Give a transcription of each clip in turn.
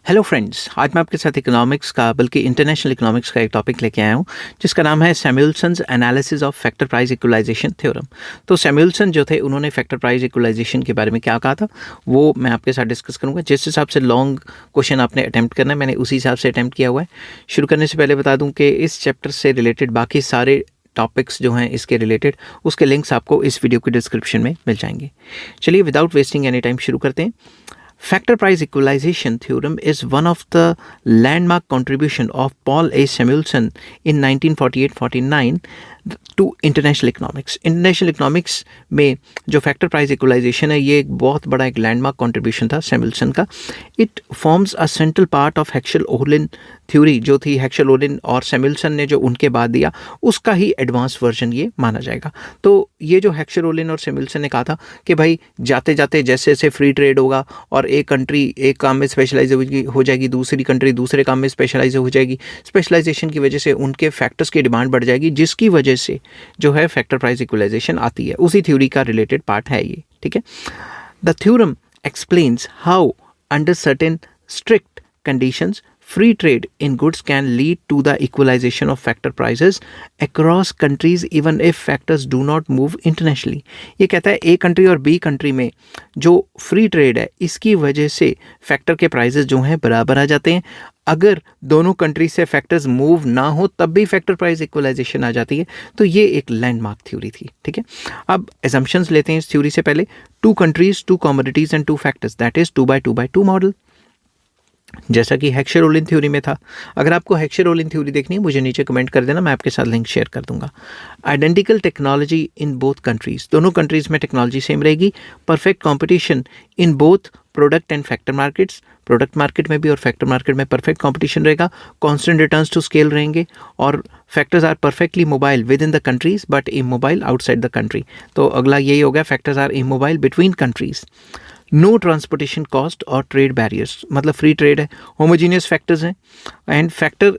Hello friends, आज मैं आपके साथ इकोनॉमिक्स का बल्कि इंटरनेशनल इकोनॉमिक्स का एक टॉपिक लेके आया हूँ जिसका नाम है Samuelson's analysis of factor price equalisation theorem. तो सैमुअल्सन जो थे उन्होंने फैक्टर प्राइस इक्वलाइजेशन के बारे में क्या कहा था वो मैं आपके साथ डिस्कस करूँगा। जिस हिसाब से लॉन्ग क्वेश्चन आपने अटैम्प्ट करना है मैंने उसी हिसाब से अटैम्प्ट किया हुआ है। शुरू करने से पहले बता दूँ कि इस चैप्टर से रिलेटेड बाकी सारे टॉपिक्स जो हैं इसके रिलेटेड उसके लिंक्स आपको इस वीडियो के डिस्क्रिप्शन में मिल जाएंगे। चलिए विदाउट वेस्टिंग एनी टाइम शुरू करते हैं। Factor price equalization theorem is one of the landmark contribution of Paul A. Samuelson in 1948-49 to international economics. International economics में जो फैक्टर प्राइस इक्वलाइजेशन है ये एक बहुत बड़ा एक लैंडमार्क कंट्रीब्यूशन था सैमुअल्सन का। It forms a central part of Heckscher Ohlin theory जो थी हेक्सल-ओहलिन और सैमुअल्सन ने जो उनके बाद दिया उसका ही एडवांस वर्जन ये माना जाएगा। तो ये जो हेक्सल-ओहलिन और सैमुअल्सन ने कहा था कि भाई जाते जाते जैसे जैसे फ्री ट्रेड होगा और एक कंट्री एक काम में स्पेशलाइज हो जाएगी, दूसरी कंट्री दूसरे काम में स्पेशलाइज हो जाएगी, स्पेशलाइजेशन की वजह से उनके फैक्टर्स की डिमांड बढ़ जाएगी जिसकी वजह से जो है फैक्टर प्राइस इक्वलाइजेशन आती है। उसी थ्योरी का रिलेटेड पार्ट है ये, ठीक है। The theorem explains how under certain strict conditions free trade in goods can lead to the equalization of factor prices across countries even if factors do not move internationally। ये कहता है a country और B country में जो free trade है इसकी वजह से फैक्टर के प्राइसेस जो हैं बराबर आ जाते हैं। अगर दोनों कंट्री से फैक्टर्स मूव ना हो तब भी फैक्टर प्राइस इक्वलाइजेशन आ जाती है। तो ये एक लैंडमार्क थ्योरी थी, ठीक है। अब एजम्पशंस लेते हैं इस थ्योरी से पहले। 2 countries 2 commodities and 2 factors, that is 2x2x2 model, जैसा कि हेक्सल-ओहलिन थ्योरी में था। अगर आपको हेक्सल-ओहलिन थ्योरी देखनी है मुझे नीचे कमेंट कर देना, मैं आपके साथ लिंक शेयर कर दूंगा। Identical technology in both countries, दोनों कंट्रीज में टेक्नोलॉजी सेम रहेगी। Perfect competition in both product and factor markets, product market में भी और फैक्टर मार्केट में परफेक्ट कंपटीशन रहेगा। कांस्टेंट रिटर्न्स टू स्केल रहेंगे और factors are perfectly mobile within the countries but immobile outside the country. तो अगला यही हो गया, factors are immobile between countries. No transportation cost और ट्रेड बैरियर्स, मतलब फ्री ट्रेड है, होमोजीनियस फैक्टर्स हैं and factor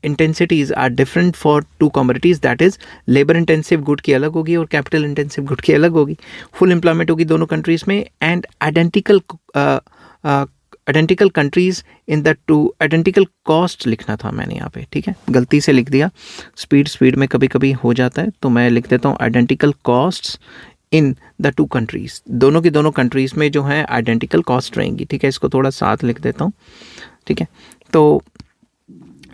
intensities are different for 2 commodities, that is labour intensive good की अलग होगी और कैपिटल इंटेंसिव गुड की अलग होगी। फुल एम्प्लॉयमेंट होगी दोनों कंट्रीज में and identical countries in the 2 identical cost लिखना था मैंने यहाँ पे, ठीक है, गलती से लिख दिया, स्पीड में कभी कभी हो जाता है तो मैं लिख देता हूँ identical costs in the 2 countries. दोनों की दोनों कंट्रीज में जो है आइडेंटिकल कॉस्ट रहेंगी, ठीक है। इसको थोड़ा साथ लिख देता हूँ, ठीक है। तो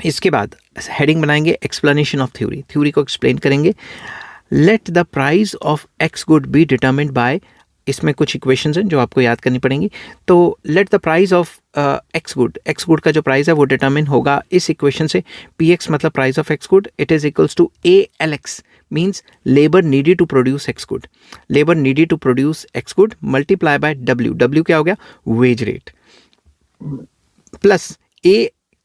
इसके बाद हेडिंग बनाएंगे एक्सप्लेनेशन ऑफ थ्योरी, थ्योरी को एक्सप्लेन करेंगे। Let the price of X good be determined by, इसमें कुछ इक्वेशंस हैं जो आपको याद करनी पड़ेंगी। तो late the price of X good का जो प्राइस है वो डिटरमिन होगा इस इक्वेशन से। पी एक्स मतलब price of X good, it is equals to A L X means labor needed to produce x good, labor needed to produce x good multiply by w क्या हो गया, wage rate, plus a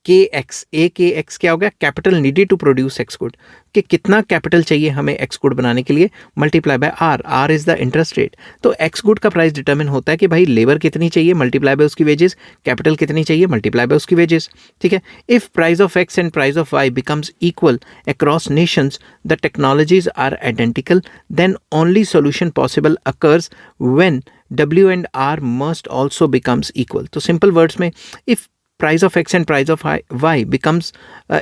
के X क्या हो गया, capital needed to produce X good, कि कितना capital चाहिए हमें एक्स गुड बनाने के लिए, multiply by R is the interest rate. तो एक्स गुड का प्राइस डिटरमिन होता है कि भाई लेबर कितनी चाहिए मल्टीप्लाई बाय उसकी वेजेस, कैपिटल कितनी चाहिए मल्टीप्लाई बाय उसकी वेजेस, ठीक है। If price of X and price of Y becomes equal across nations, the technologies are identical, then only solution possible occurs when W and R must also becomes equal। तो simple words में if price of X and price of Y becomes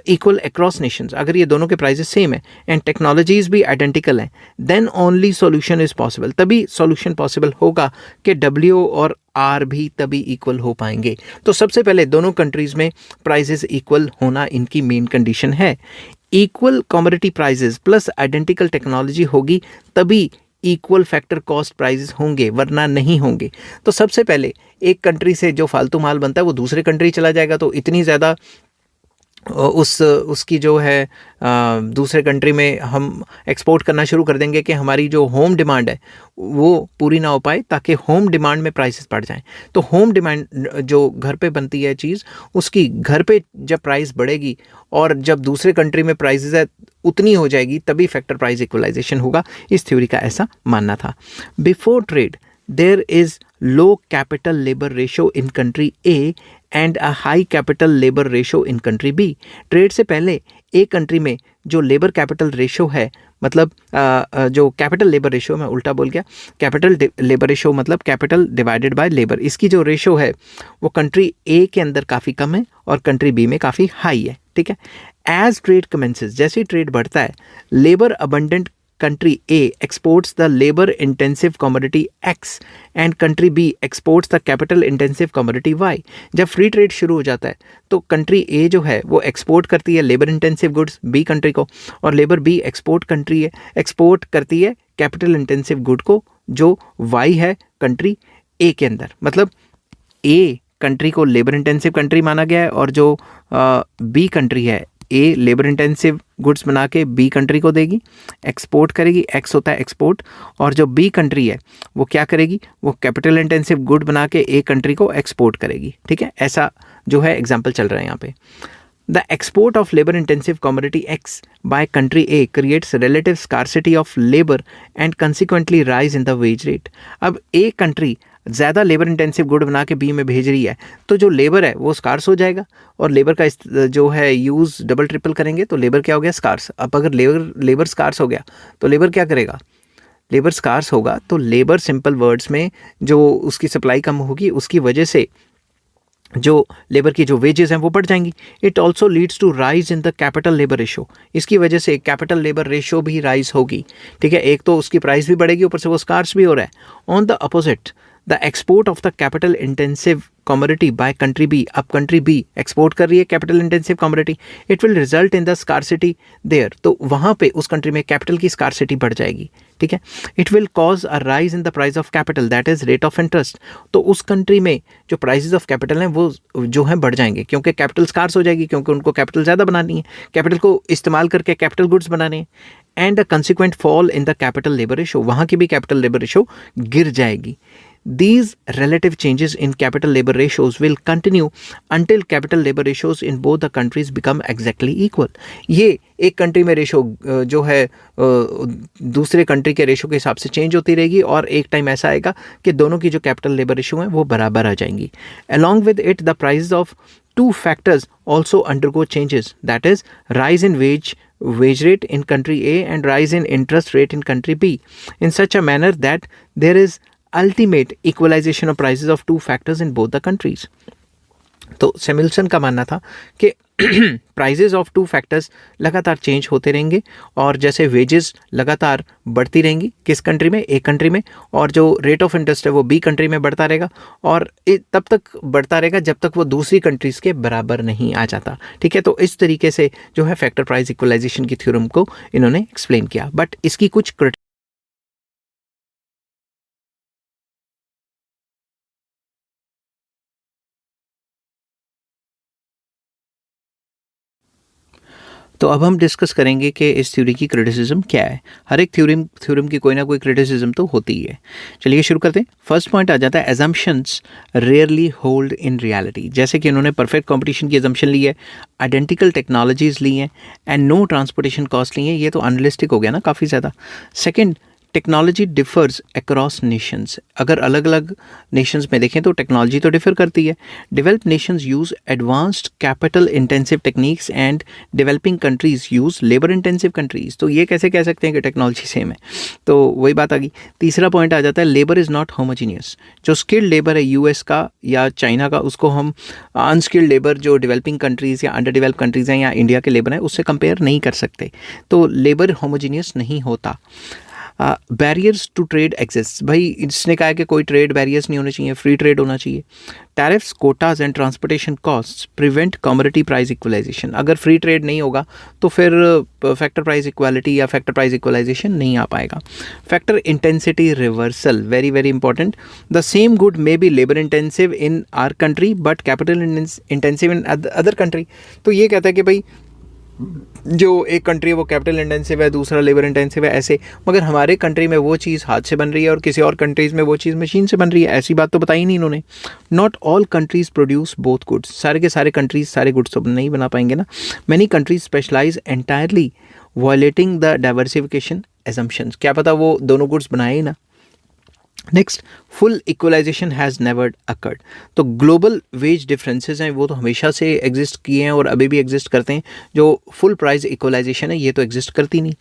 equal across nations, अगर ये दोनों के prices same है and technologies भी identical हैं, then only solution is possible, तभी सॉल्यूशन पॉसिबल होगा कि डब्ल्यू और आर भी तभी इक्वल हो पाएंगे। तो सबसे पहले दोनों कंट्रीज में प्राइसेस इक्वल होना इनकी मेन कंडीशन है। Equal commodity prices plus identical technology होगी तभी इक्वल फैक्टर कॉस्ट प्राइसेस होंगे, वरना नहीं होंगे। तो सबसे पहले एक कंट्री से जो फालतू माल बनता है वो दूसरे कंट्री चला जाएगा, तो इतनी ज़्यादा उसकी जो है दूसरे कंट्री में हम एक्सपोर्ट करना शुरू कर देंगे कि हमारी जो होम डिमांड है वो पूरी ना हो पाए, ताकि होम डिमांड में प्राइसेस बढ़ जाएं। तो होम डिमांड जो घर पे बनती है चीज़, उसकी घर पे जब प्राइस बढ़ेगी और जब दूसरे कंट्री में प्राइसेस है उतनी हो जाएगी, तभी फैक्टर प्राइस इक्वलाइजेशन होगा। इस थ्योरी का ऐसा मानना था। Before trade there is low capital labour ratio in country A and a high capital labour ratio in country B. Trade से पहले एक कंट्री में जो लेबर कैपिटल रेशो है मतलब जो कैपिटल लेबर रेशो, मैं उल्टा बोल गया, कैपिटल लेबर रेशो मतलब कैपिटल डिवाइडेड बाय लेबर, इसकी जो रेशो है वो कंट्री ए के अंदर काफ़ी कम है और कंट्री बी में काफ़ी हाई है, ठीक है। एज ट्रेड कमेंसेस, जैसे ही ट्रेड बढ़ता है, labour abundant country A exports the labor intensive commodity X and country B exports the capital intensive commodity Y। जब फ्री ट्रेड शुरू हो जाता है तो कंट्री A जो है वो एक्सपोर्ट करती है labour intensive goods B country को, और लेबर B एक्सपोर्ट करती है कैपिटल इंटेंसिव गुड को जो Y है कंट्री A के अंदर। मतलब A कंट्री को लेबर इंटेंसिव कंट्री माना गया है और जो B कंट्री है, ए लेबर इंटेंसिव गुड्स बना के बी कंट्री को देगी, एक्सपोर्ट करेगी, एक्स होता है एक्सपोर्ट, और जो बी कंट्री है वो क्या करेगी, वो कैपिटल इंटेंसिव गुड बना के ए कंट्री को एक्सपोर्ट करेगी, ठीक है। ऐसा जो है एग्जांपल चल रहा है यहाँ पे। The export of labour intensive commodity x by country A creates relative scarcity of labour and consequently rise in the wage rate. अब ए कंट्री ज़्यादा लेबर इंटेंसिव गुड बना के बी में भेज रही है तो जो लेबर है वो स्कार्स हो जाएगा, और लेबर का जो है यूज़ डबल ट्रिपल करेंगे तो लेबर क्या हो गया, स्कार्स। अब अगर लेबर स्कार्स हो गया तो लेबर क्या करेगा, लेबर स्कार्स होगा तो लेबर सिंपल वर्ड्स में जो उसकी सप्लाई कम होगी उसकी वजह से जो लेबर की जो वेजेस हैं वो बढ़ जाएंगी। It also leads to rise in the capital labour ratio, इसकी वजह से कैपिटल लेबर रेशो भी राइज होगी, ठीक है। एक तो उसकी प्राइस भी बढ़ेगी, ऊपर से वो स्कार्स भी हो रहा है। On the opposite, the export of the capital intensive commodity by country B, अब कंट्री बी एक्सपोर्ट कर रही है capital intensive commodity, it will result in the scarcity there, तो वहाँ पे उस कंट्री में कैपिटल की स्कार्सिटी बढ़ जाएगी, ठीक है। It will cause a rise in the price of capital that is rate of interest, तो उस कंट्री में जो प्राइसेस ऑफ कैपिटल हैं वो जो हैं बढ़ जाएंगे क्योंकि कैपिटल स्कार्स हो जाएगी, क्योंकि उनको कैपिटल ज़्यादा बनानी है, कैपिटल को इस्तेमाल करके कैपिटल गुड्स बनाने हैं। And a consequent fall in the capital labour ratio, वहाँ की भी कैपिटल लेबर रेशो गिर जाएगी। These relative changes in capital labor ratios will continue until capital labor ratios in both the countries become exactly equal। ये एक country में ratio जो है दूसरे कंट्री के रेशो के हिसाब से चेंज होती रहेगी और एक टाइम ऐसा आएगा कि दोनों की जो कैपिटल लेबर रेशो हैं वो बराबर आ जाएंगी। Along with it, the prices of two factors also undergo changes, that is rise in wage rate in country A and rise in interest rate in country B in such a manner that there is ultimate equalization of prices of two factors in both the countries। तो Samuelson का मानना था कि prices of two factors लगातार change होते रहेंगे और जैसे वेजेस लगातार बढ़ती रहेंगी किस कंट्री में, एक कंट्री में, और जो रेट ऑफ इंटरेस्ट है वो बी कंट्री में बढ़ता रहेगा और तब तक बढ़ता रहेगा जब तक वो दूसरी कंट्रीज़ के बराबर नहीं आ जाता, ठीक है। तो इस तरीके से जो है फैक्टर प्राइस इक्वलाइजेशन की थ्योरम को इन्होंने एक्सप्लेन किया, बट इसकी कुछ तो अब हम डिस्कस करेंगे कि इस थ्योरी की क्रिटिसिज्म क्या है। हर एक थ्योरम की कोई ना कोई क्रिटिसिज्म तो होती ही है। चलिए शुरू करते हैं। फर्स्ट पॉइंट आ जाता है assumptions rarely hold in reality. जैसे कि उन्होंने परफेक्ट कंपटीशन की एजम्पशन ली है, आइडेंटिकल टेक्नोलॉजीज़ ली हैं एंड नो ट्रांसपोर्टेशन कॉस्ट ली है, ये तो अनरियलिस्टिक हो गया ना काफ़ी ज़्यादा। Second, technology differs across nations. अगर अलग अलग नेशंस में देखें तो टेक्नोलॉजी तो डिफर करती है। Developed Nations use advanced capital intensive techniques and developing countries use labour intensive countries. तो ये कैसे कह सकते हैं कि टेक्नोलॉजी सेम है, तो वही बात आ गई। तीसरा पॉइंट आ जाता है लेबर इज़ नॉट होमोजीनियस। जो स्किल्ड लेबर है यूएस का या चाइना का, उसको हम अनस्किल्ड लेबर जो डेवलपिंग कंट्रीज़ या अंडर डेवलप कंट्रीज़ हैं या इंडिया के लेबर हैं उससे कंपेयर नहीं कर सकते। तो लेबर होमोजीनियस नहीं होता। Barriers to trade exist. भाई इसने कहा है कि कोई ट्रेड बैरियर्स नहीं होने चाहिए, फ्री ट्रेड होना चाहिए। Tariffs, quotas and transportation costs prevent commodity price equalisation. अगर फ्री ट्रेड नहीं होगा तो फिर फैक्टर प्राइस इक्वालिटी या फैक्टर प्राइस इक्वलाइजेशन नहीं आ पाएगा। Factor intensity reversal, very very important. The same good may be labour intensive in our country but capital intensive in other country. तो ये कहता है कि भाई जो एक कंट्री है वो कैपिटल इंटेंसिव है, दूसरा लेबर इंटेंसिव है, ऐसे, मगर हमारे कंट्री में वो चीज़ हाथ से बन रही है और किसी और कंट्रीज़ में वो चीज़ मशीन से बन रही है। ऐसी बात तो बताई नहीं इन्होंने। Not all countries produce both goods. सारे के सारे कंट्रीज़ सारे गुड्स तो नहीं बना पाएंगे ना। Many countries specialise entirely violating the diversification assumptions. क्या पता वो दोनों गुड्स बनाए ही ना, next, full equalisation has never occurred. तो ग्लोबल वेज डिफरेंसेस हैं वो तो हमेशा से एग्जिस्ट किए हैं और अभी भी एग्जिस्ट करते हैं। जो फुल प्राइस इक्वलाइजेशन है ये तो एग्जिस्ट करती नहीं।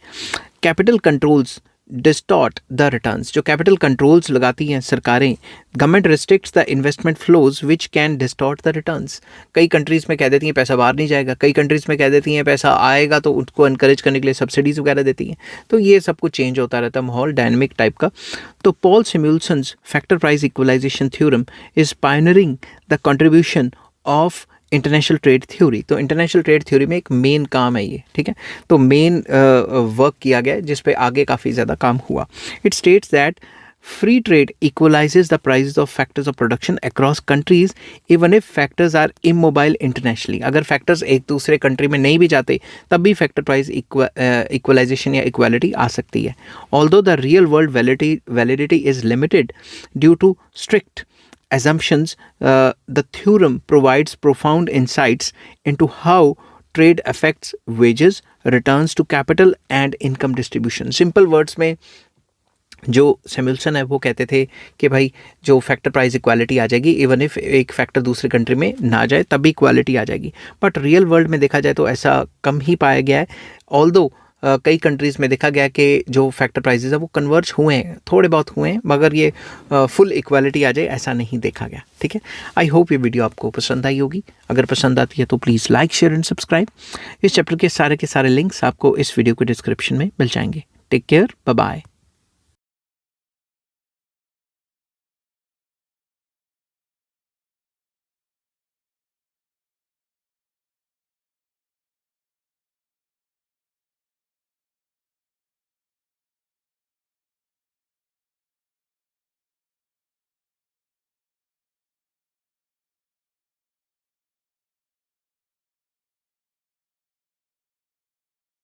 Capital controls distort the returns. जो कैपिटल कंट्रोल्स लगाती हैं सरकारें, government restricts the investment flows which can distort the returns. कई कंट्रीज़ में कह देती हैं पैसा बाहर नहीं जाएगा, कई कंट्रीज़ में कह देती हैं पैसा आएगा तो उसको इनकरेज करने के लिए सब्सिडीज़ वगैरह देती हैं। तो ये सब कुछ चेंज होता रहता है, माहौल डायनेमिक टाइप का। तो Paul Samuelson's factor price equalisation theorem is pioneering the contribution of international trade theory. तो इंटरनेशनल ट्रेड थ्योरी में एक मेन काम है ये, ठीक है। तो मेन वर्क किया गया है जिस पे आगे काफ़ी ज़्यादा काम हुआ। It states that free trade equalises the prices of factors of production across countries even if factors are immobile internationally. अगर फैक्टर्स एक दूसरे कंट्री में नहीं भी जाते तब भी फैक्टर प्राइस इक्वलाइजेशन या इक्वालिटी आ सकती है। Although the real world validity is limited due to strict assumptions, the theorem provides profound insights into how trade affects wages, returns to capital and income distribution. Simple words में जो सैमुएल्सन है वो कहते थे कि भाई जो फैक्टर प्राइस इक्वालिटी आ जाएगी, इवन इफ एक फैक्टर दूसरे कंट्री में ना जाए तब भी इक्वालिटी आ जाएगी। बट रियल वर्ल्ड में देखा जाए तो ऐसा कम ही पाया गया है। ऑल्दो कई कंट्रीज़ में देखा गया कि जो फैक्टर प्राइसेस है वो कन्वर्ज हुए हैं, थोड़े बहुत हुए हैं, मगर ये फुल इक्वालिटी आ जाए ऐसा नहीं देखा गया, ठीक है। आई होप ये वीडियो आपको पसंद आई होगी। अगर पसंद आती है तो please like, share and subscribe. इस चैप्टर के सारे लिंक्स आपको इस वीडियो के डिस्क्रिप्शन में मिल जाएंगे। Take care, bye bye.